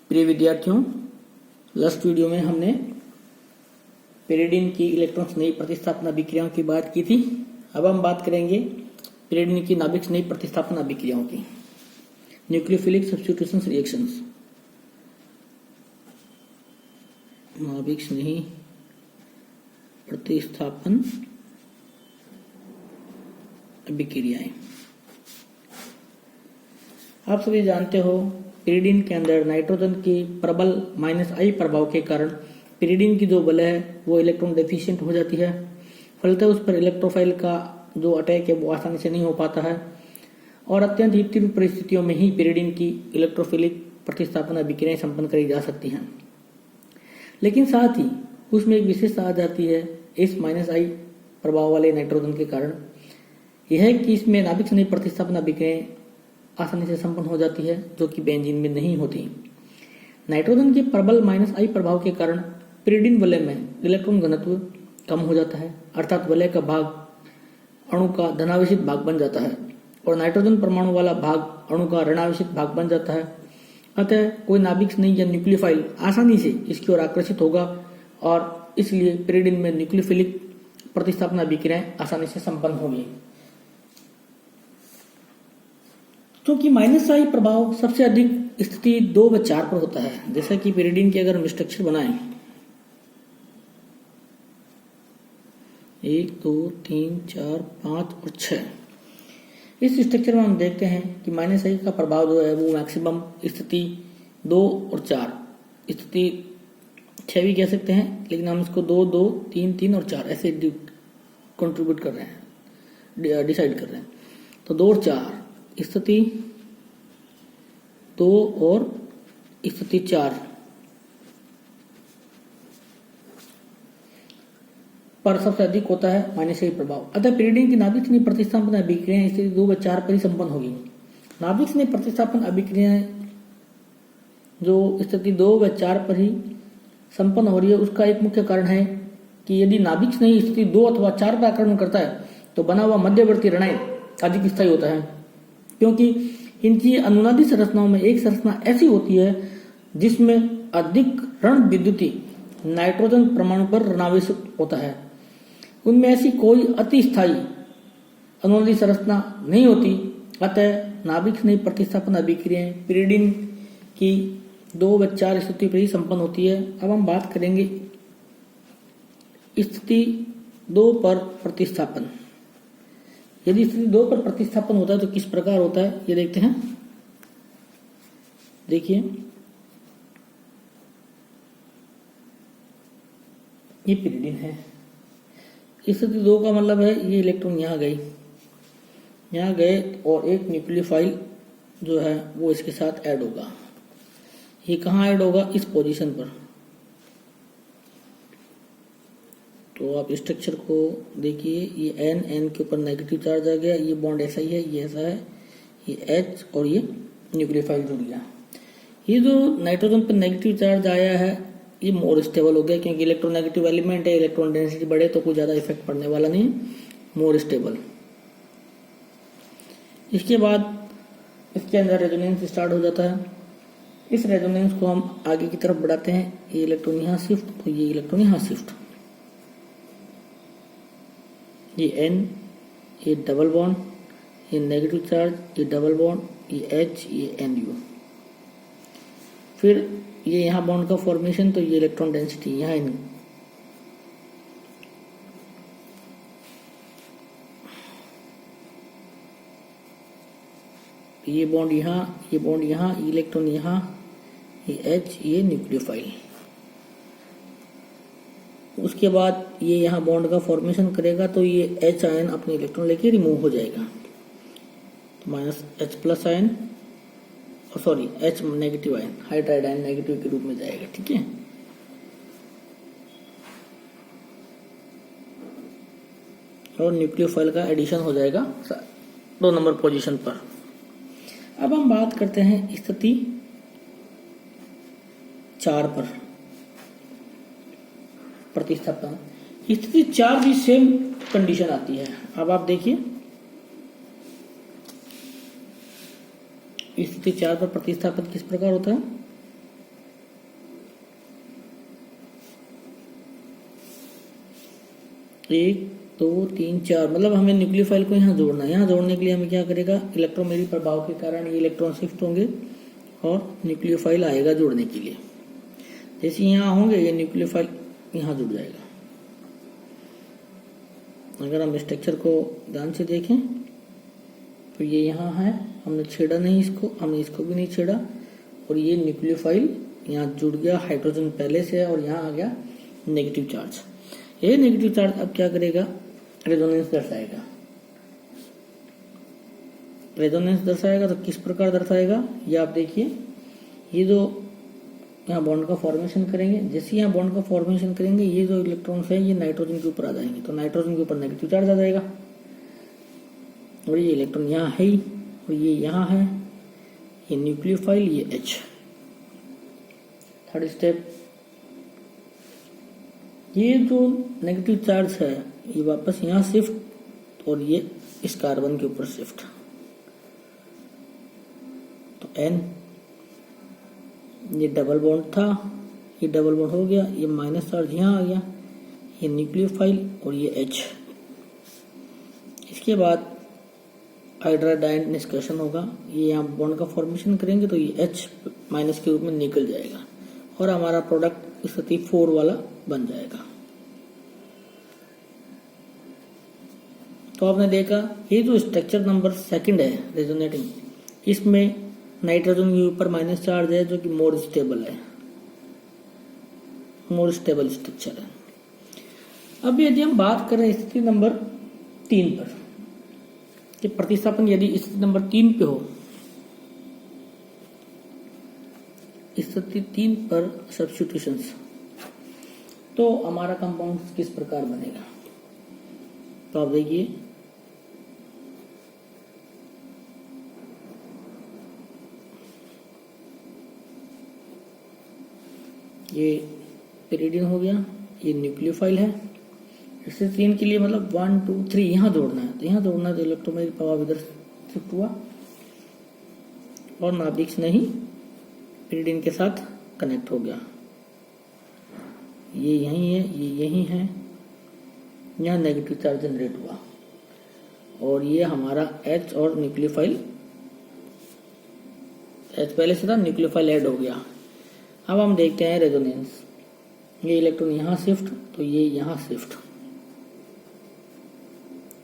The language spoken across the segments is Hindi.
प्रिय विद्यार्थियों, लास्ट वीडियो में हमने पेरिडीन की इलेक्ट्रॉन स्नेही प्रतिस्थापन अभिक्रियाओं की बात की थी। अब हम बात करेंगे पेरिडीन की नाभिक स्नेही प्रतिस्थापन अभिक्रियाओं की, न्यूक्लियोफिलिक सब्स्टिट्यूशन रिएक्शंस। नाभिक स्नेही प्रतिस्थापन अभिक्रियाएं। आप सभी जानते हो पेरिडीन के अंदर नाइट्रोजन के प्रबल -I प्रभाव के कारण पेरिडीन की जो वलय है वो इलेक्ट्रॉन डेफिशिएंट हो जाती है। फलतः उस पर इलेक्ट्रोफाइल का जो अटैक है वो आसानी से नहीं हो पाता है और अत्यंत ही तीव्र परिस्थितियों में ही पेरिडीन की इलेक्ट्रोफिलिक प्रतिस्थापन अभिक्रियाएं संपन्न करी जा सकती हैं। लेकिन साथ ही उसमें एक विशेषता आ जाती है इस -I प्रभाव वाले नाइट्रोजन के कारण, यह है कि इसमें नाभिक स्नेही प्रतिस्थापन अभिक्रियाएं आसानी से संपन्न हो जाती है, जो कि बेंजीन में नहीं होती। नाइट्रोजन के प्रबल -I प्रभाव के कारण पेरिडीन वलय में इलेक्ट्रॉन घनत्व कम हो जाता है, अर्थात वलय का भाग अणु का धनावेशित भाग बन जाता है और नाइट्रोजन परमाणु वाला भाग अणु का ऋणावेशित भाग बन जाता है। अतः कोई नाभिक स्नेही या न्यूक्लियोफाइल आसानी से इसकी ओर आकर्षित होगा और इसलिए पेरिडीन में न्यूक्लियोफिलिक प्रतिस्थापन अभिक्रियाएं आसानी से संपन्न होगी। क्योंकि -I प्रभाव सबसे अधिक स्थिति 2 व 4 पर होता है। जैसा कि पेरिडीन के अगर हम स्ट्रक्चर बनाएं 1, 2, 3, 4, 5 और 6, इस स्ट्रक्चर में हम देखते हैं कि -I का प्रभाव जो है वो मैक्सिमम स्थिति 2 और 4, स्थिति 6 भी कह सकते हैं, लेकिन हम इसको 2, 2, 3, 3 और 4 ऐसे कंट्रीब्यूट कर रहे हैं, डिसाइड कर रहे हैं। तो 2 और 4 स्थिति 2 और स्थिति 4 पर सबसे अधिक होता है -I प्रभाव। अतः पेरिडीन की नाभिक स्नेही प्रतिस्थापन अभिक्रियाएं स्थिति 2 व 4 पर ही संपन्न होगी। नाभिक स्नेही प्रतिस्थापन अभिक्रियाएं जो स्थिति 2 व 4 पर ही संपन्न हो रही है, उसका एक मुख्य कारण है कि यदि नाभिक स्नेही स्थिति 2 अथवा 4 पर आक्रमण करता है तो बना हुआ मध्यवर्ती ऋणायन अधिक स्थायी होता है, क्योंकि इनकी अनुनादी संरचनाओं में एक संरचना ऐसी होती है जिसमें अधिक ऋण विद्युती नाइट्रोजन परमाणु पर ऋणावेश होता है। उनमें ऐसी कोई अति स्थायी अनुनादी संरचना नहीं होती। अतः नाभिक स्नेही प्रतिस्थापन अभिक्रियाएं पेरिडीन की 2 व 4 स्थिति पर ही संपन्न होती है। अब हम बात करेंगे स्थिति 2 पर प्रतिस्थापन। यदि स्थिति 2 पर प्रतिस्थापन होता है तो किस प्रकार होता है ये देखते हैं। देखिए, ये पेरिडीन है। स्थिति 2 का मतलब है ये इलेक्ट्रॉन यहाँ गए और एक न्यूक्लियोफाइल जो है वो इसके साथ ऐड होगा। ये कहाँ ऐड होगा? इस पोजीशन पर। तो आप स्ट्रक्चर को देखिए, ये N के ऊपर नेगेटिव चार्ज आ गया, ये बॉन्ड ऐसा ही है, ये ऐसा है, ये H और ये न्यूक्लियोफाइल जुड़ गया। ये जो नाइट्रोजन पर नेगेटिव चार्ज आया है ये मोर स्टेबल हो गया, क्योंकि इलेक्ट्रोनेगेटिव एलिमेंट है, इलेक्ट्रॉन डेंसिटी बढ़े तो कोई ज्यादा इफेक्ट पड़ने वाला नहीं, मोर स्टेबल। इसके बाद इसके अंदर रेजोनेंस स्टार्ट हो जाता है। इस रेजोनेंस को हम आगे की तरफ बढ़ाते हैं, ये इलेक्ट्रॉन यहाँ शिफ्ट, तो ये इलेक्ट्रॉन यहाँ शिफ्ट, ये N, ये डबल बॉन्ड, ये नेगेटिव चार्ज, ये डबल बॉन्ड, ये H, ये NU। फिर ये यहाँ बॉन्ड का फॉर्मेशन, तो ये इलेक्ट्रॉन डेंसिटी यहाँ इन, ये बॉन्ड यहाँ, ये बॉन्ड यहाँ, इलेक्ट्रॉन यहाँ, ये H, ये न्यूक्लियोफाइल। उसके बाद ये यहाँ बॉन्ड का फॉर्मेशन करेगा, तो ये H आयन अपने इलेक्ट्रॉन लेके रिमूव हो जाएगा, तो -H+ ion, sorry H negative ion, hydride ion negative के रूप में जाएगा। ठीक है, और न्यूक्लियोफाइल का एडिशन हो जाएगा 2 नंबर पोजीशन पर। अब हम बात करते हैं स्थिति 4 पर प्रतिस्थापन। स्थिति 4 भी सेम कंडीशन आती है। अब आप देखिए स्थिति 4 पर प्रतिस्थापन किस प्रकार होता है। 1 2 3 4, मतलब हमें न्यूक्लियोफाइल को यहाँ जोड़ना है। यहाँ जोड़ने के लिए हमें क्या करेगा, इलेक्ट्रोमैग्नेटिक प्रभाव के कारण ये इलेक्ट्रॉन शिफ्ट होंगे और न्यूक्लियोफाइल आएगा जोड़ने के लिए। जैसे यहाँ होंगे ये न्यूक्लियोफाइल यहाँ जुड़ जाएगा। अगर हम स्ट्रक्चर को ध्यान से देखें तो ये यहाँ है, हमने छेड़ा नहीं इसको, हमने इसको भी नहीं छेड़ा, और ये न्यूक्लियोफाइल यहाँ जुड़ गया, हाइड्रोजन पहले से है और यहाँ आ गया नेगेटिव चार्ज। ये नेगेटिव चार्ज अब क्या करेगा, रेजोनेंस दर्शाएगा। रेजोनेंस दर्शाएगा तो किस प्रकार दर्शाएगा, ये आप देखिए, ये जो यहाँ बॉन्ड का फॉर्मेशन करेंगे, जैसे यहाँ बॉन्ड का फॉर्मेशन करेंगे ये जो इलेक्ट्रॉन्स है ये नाइट्रोजन के ऊपर आ जाएंगे, तो नाइट्रोजन के ऊपर नेगेटिव चार्ज आ जाएगा, और ये इलेक्ट्रॉन यहाँ है ही, और ये यहाँ है, ये न्यूक्लियोफाइल, ये H। थर्ड स्टेप, ये जो नेगेटिव चार्ज है ये वापस यहाँ शिफ्ट, और ये इस कार्बन के ऊपर शिफ्ट, तो N, ये डबल बॉन्ड था, ये डबल बॉन्ड हो गया, ये माइनस चार्ज यहाँ आ गया, ये न्यूक्लियोफाइल और ये H। इसके बाद हाइड्राडाइन निष्कर्षण होगा, ये यहाँ बॉन्ड का फॉर्मेशन करेंगे तो ये H माइनस के रूप में निकल जाएगा और हमारा प्रोडक्ट स्थिति 4 वाला बन जाएगा। तो आपने देखा ये जो स्ट्रक्चर नंबर 2 है रेजोनेटिंग, इसमें नाइट्रोजन के ऊपर माइनस चार्ज है जो कि मोर स्टेबल है, मोर स्टेबल स्ट्रक्चर है। अब यदि हम बात करें स्थिति नंबर 3 पर, कि प्रतिस्थापन यदि स्थिति नंबर 3 पे हो, स्थिति 3 पर सब्स्टिट्यूशंस, तो हमारा कंपाउंड किस प्रकार बनेगा। तो आप देखिए, ये पेरिडिन हो गया, ये न्यूक्लियोफाइल है। इससे 3 के लिए मतलब 1 2 3 यहाँ जोड़ना है, तो यहाँ जोड़ना है, तो इलेक्ट्रोमैग्नेटिक प्रभाव इधर शिफ्ट हुआ और नाभिक नहीं पेरिडिन के साथ कनेक्ट हो गया। ये यही है, ये यही है, यहाँ नेगेटिव चार्ज जनरेट हुआ और ये हमारा H और न्यूक्लियोफाइल, H पहले से था, न्यूक्लियोफाइल ऐड हो गया। अब हम देखते हैं रेजोनेंस, ये इलेक्ट्रॉन यहाँ शिफ्ट, तो ये यहाँ शिफ्ट,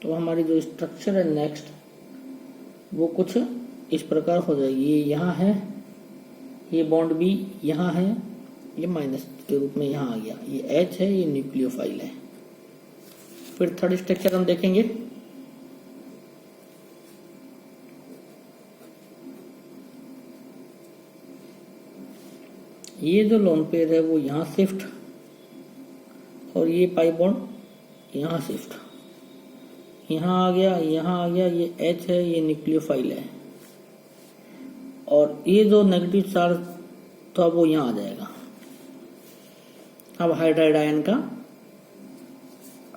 तो हमारी जो स्ट्रक्चर है नेक्स्ट वो कुछ इस प्रकार हो जाएगी। ये यहाँ है, ये बॉन्ड भी यहाँ है, ये माइनस के रूप में यहाँ आ गया, ये H है, ये न्यूक्लियोफाइल है। फिर थर्ड स्ट्रक्चर हम देखेंगे, ये जो लोन पेयर है वो यहाँ शिफ्ट, और ये पाई बॉन्ड यहाँ शिफ्ट, यहाँ आ गया, यहाँ आ गया, ये H है, ये न्यूक्लियोफाइल है, और ये जो नेगेटिव चार्ज था वो यहाँ आ जाएगा। अब हाइड्राइड आयन का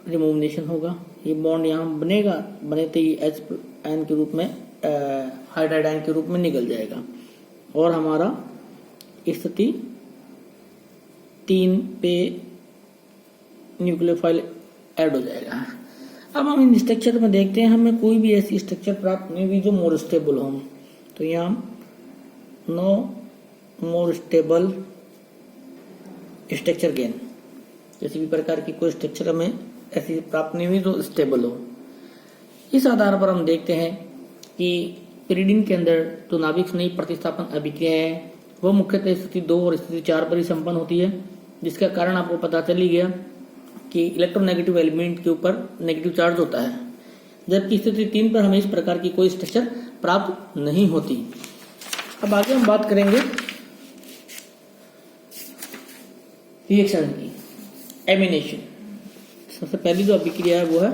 रिमूवनेशन होगा, ये बॉन्ड यहाँ बनेगा, बने तो ये H आयन के रूप में, हाइड्राइड आयन के रूप में निकल जाएगा और हमारा स्थिति 3 पे न्यूक्लियोफाइल ऐड हो जाएगा। अब हम इन स्ट्रक्चर में देखते हैं, हमें कोई भी ऐसी स्ट्रक्चर प्राप्त नहीं हुई जो मोर स्टेबल हो, तो यहाँ no more stable structure gain, किसी भी प्रकार की कोई स्ट्रक्चर हमें ऐसी प्राप्त नहीं हुई जो स्टेबल हो। इस आधार पर हम देखते हैं कि पेरिडिन के अंदर जो नाभिक स्नेही प्रतिस्थापन अभिक्रिया है वो मुख्यतः स्थिति 2 और स्थिति 4 पर ही संपन्न होती है, जिसका कारण आपको पता चल ही गया कि इलेक्ट्रोनेगेटिव एलिमेंट के ऊपर नेगेटिव चार्ज होता है, जबकि स्थिति 3 पर हमें इस प्रकार की कोई स्ट्रक्चर प्राप्त नहीं होती। अब आगे हम बात करेंगे रिएक्शन की, एमिनेशन। सबसे पहली जो अभिक्रिया है वो है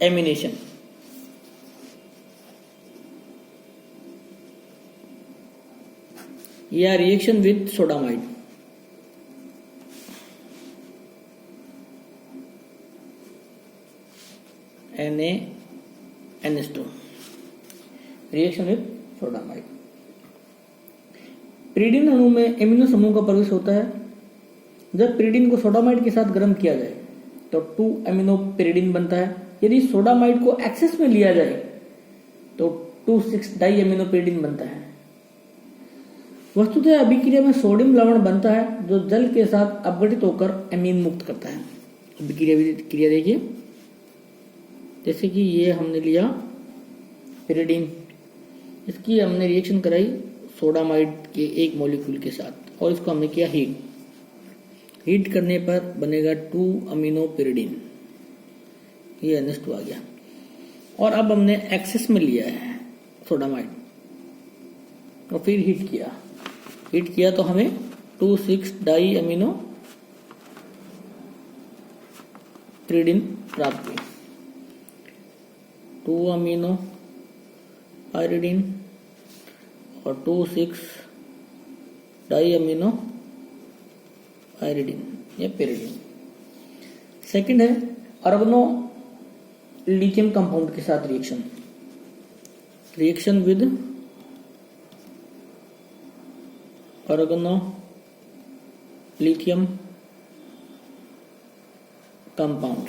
एमिनेशन। या reaction with sodamide. NaNH2 reaction with sodamide. Pyridine अणु में एमिनो समूह का प्रवेश होता है। जब पेरिडिन को सोडामाइड के साथ गर्म किया जाए तो 2 अमीनो पिरिडिन बनता है। यदि सोडामाइड को एक्सेस में लिया जाए तो 2,6 डाई अमीनो पिरिडिन बनता है। वस्तुतः अभिक्रिया में सोडियम लवण बनता है जो जल के साथ अपघटित होकर एमीन मुक्त करता है। अभिक्रिया देखिए, जैसे कि ये हमने लिया पिरिडिन, इसकी हमने रिएक्शन कराई सोडामाइड के एक मॉलिक्यूल के साथ और इसको हमने किया हीट करने पर बनेगा 2 अमीनो पिरिडिन, ये NH2 आ गया। और अब हमने एक्सेस में लिया है सोडामाइड और फिर हीट किया तो हमें 2,6 डाई अमीनो पिरिडिन प्राप्त हुई। 2 अमीनो पायरिडिन और 2,6 डाई अमीनो पायरिडिन या पिरिडिन। सेकंड है ऑर्गेनो लिथियम कंपाउंड के साथ reaction with organo lithium compound.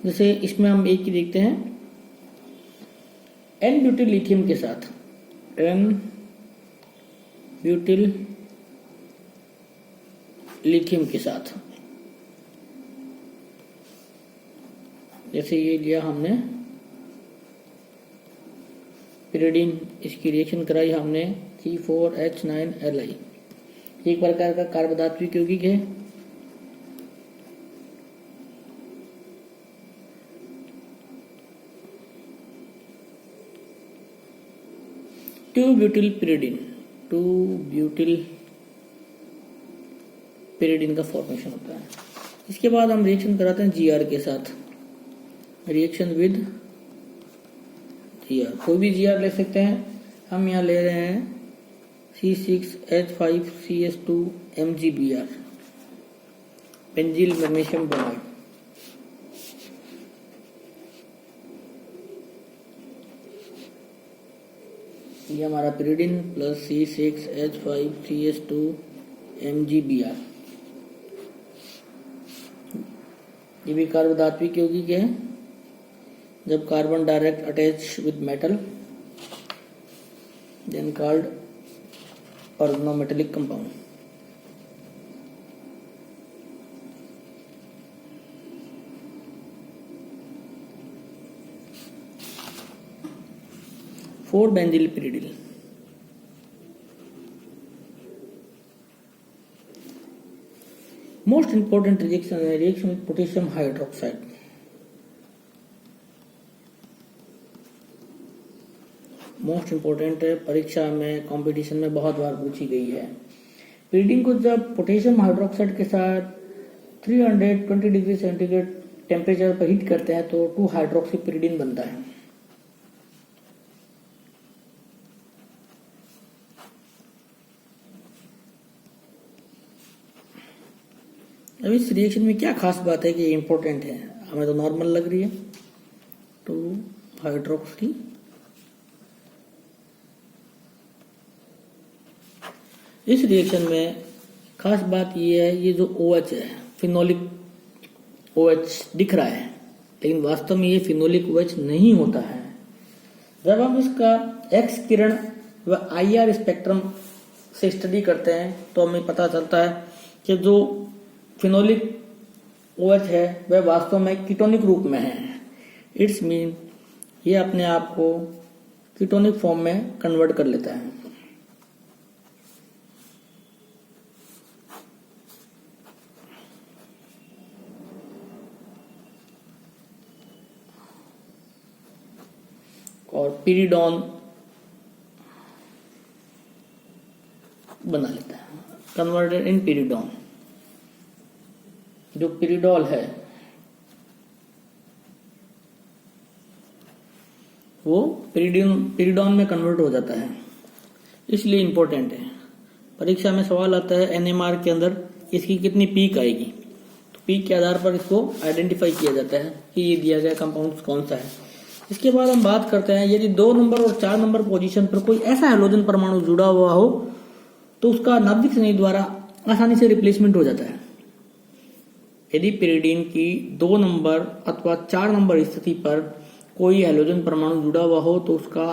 जैसे इसमें हम एक ही देखते हैं N ब्यूटिल लिथियम के साथ N ब्यूटिल लिथियम के साथ, जैसे ये लिया हमने पिरिडिन, इसकी रिएक्शन कराई हमने C4H9Li, एक प्रकार का कार्बोधात्विक यौगिक है। टू ब्यूटिल पिरिडिन का फॉर्मेशन होता है। इसके बाद हम रिएक्शन कराते हैं Gr के साथ, रिएक्शन विद Gr, कोई भी Gr ले सकते हैं। हम यहाँ ले रहे हैं C6H5CS2 MgBr, बेंजील मैग्नीशियम ब्रोमाइड। ये हमारा पिरिडिन प्लस C6H5CS2 MgBr, ये भी कार्बोधात्विक यौगिक है। जब carbon direct attach with metal then called organometallic compound. Four benzyl pyridyl, most important reaction with potassium hydroxide. Most important है, परीक्षा में कंपटीशन में बहुत बार पूछी गई है। पिरिडिन को जब पोटेशियम हाइड्रोक्साइड के साथ 320 डिग्री सेंटीग्रेड टेम्परेचर पर हीट करते हैं तो 2 हाइड्रोक्सी पिरिडिन बनता है। अब इस रिएक्शन में क्या खास बात है कि ये इंपॉर्टेंट है, हमें तो नॉर्मल लग रही है। 2 हाइड्रोक्सी, इस रिएक्शन में खास बात ये है, ये जो OH है फिनोलिक OH दिख रहा है, लेकिन वास्तव में ये फिनोलिक OH नहीं होता है। जब हम इसका एक्स किरण व IR स्पेक्ट्रम से स्टडी करते हैं तो हमें पता चलता है कि जो फिनोलिक OH है वह वास्तव में कीटोनिक रूप में है। इट्स मीन ये अपने आप को कीटोनिक फॉर्म में कन्वर्ट कर लेता है। और पिरिडॉन बना लेता है, कन्वर्टेड इन पिरिडॉन। जो पिरिडॉल है वो पिरिडॉन में कन्वर्ट हो जाता है, इसलिए इंपॉर्टेंट है। परीक्षा में सवाल आता है NMR के अंदर इसकी कितनी पीक आएगी, तो पीक के आधार पर इसको आइडेंटिफाई किया जाता है कि ये दिया गया कंपाउंड कौन सा है। इसके बाद हम बात करते हैं, यदि 2 नंबर और 4 नंबर पोजीशन पर कोई ऐसा हैलोजन परमाणु जुड़ा हुआ हो तो उसका नाभिक संधि द्वारा आसानी से रिप्लेसमेंट हो जाता है। यदि पिरिडीन की 2 नंबर अथवा 4 नंबर स्थिति पर कोई हैलोजन परमाणु जुड़ा हुआ हो तो उसका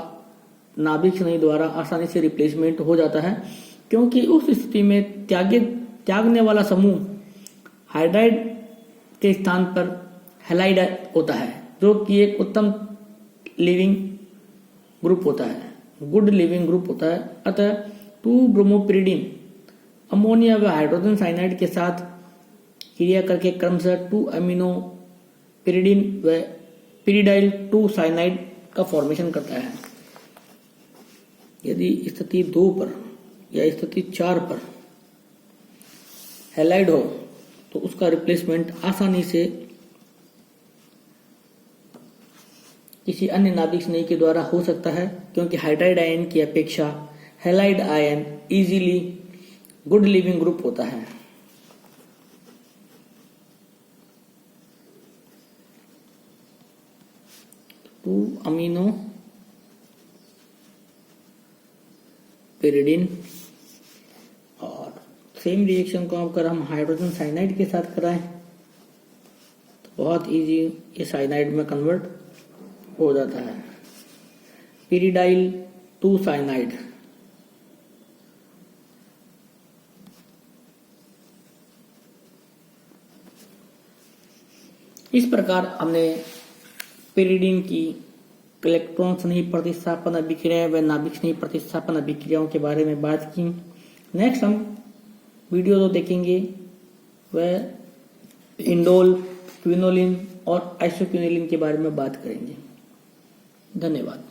नाभिक स्नेही द्वारा आसानी से रिप्लेसमेंट हो जाता है, क्योंकि उस स्थिति में त्यागने वाला समूह हाइड्राइड के स्थान पर हैलाइड होता है, जो कि एक उत्तम लिविंग ग्रुप होता है, गुड लिविंग ग्रुप होता है। अतः 2 ब्रोमोपिरिडीन अमोनिया व हाइड्रोजन साइनाइड के साथ क्रिया करके क्रमशः 2 अमीनो पिरिडीन व पिरिडाइल 2 साइनाइड का फॉर्मेशन करता है। यदि स्थिति 2 पर या स्थिति 4 पर हैलाइड हो तो उसका रिप्लेसमेंट आसानी से किसी अन्य नाभिक स्नेही के द्वारा हो सकता है, क्योंकि हाइड्राइड आयन की अपेक्षा halide ion easily good leaving group होता है। टू अमीनो पिरिडीन और सेम रिएक्शन को अगर हम हाइड्रोजन साइनाइड के साथ कराएं तो बहुत इजी ये साइनाइड में कन्वर्ट हो जाता है। पिरिडाइल 2 साइनाइड इस प्रकार हमने पिरिडीन की इलेक्ट्रॉन स्नेही प्रतिस्थापन अभिक्रिया व नाभिक स्नेही प्रतिस्थापन अभिक्रियाओं के बारे में बात की। नेक्स्ट हम वीडियो जो देखेंगे वह इंडोल, क्विनोलिन और आइसोक्विनोलिन के बारे में बात करेंगे। धन्यवाद।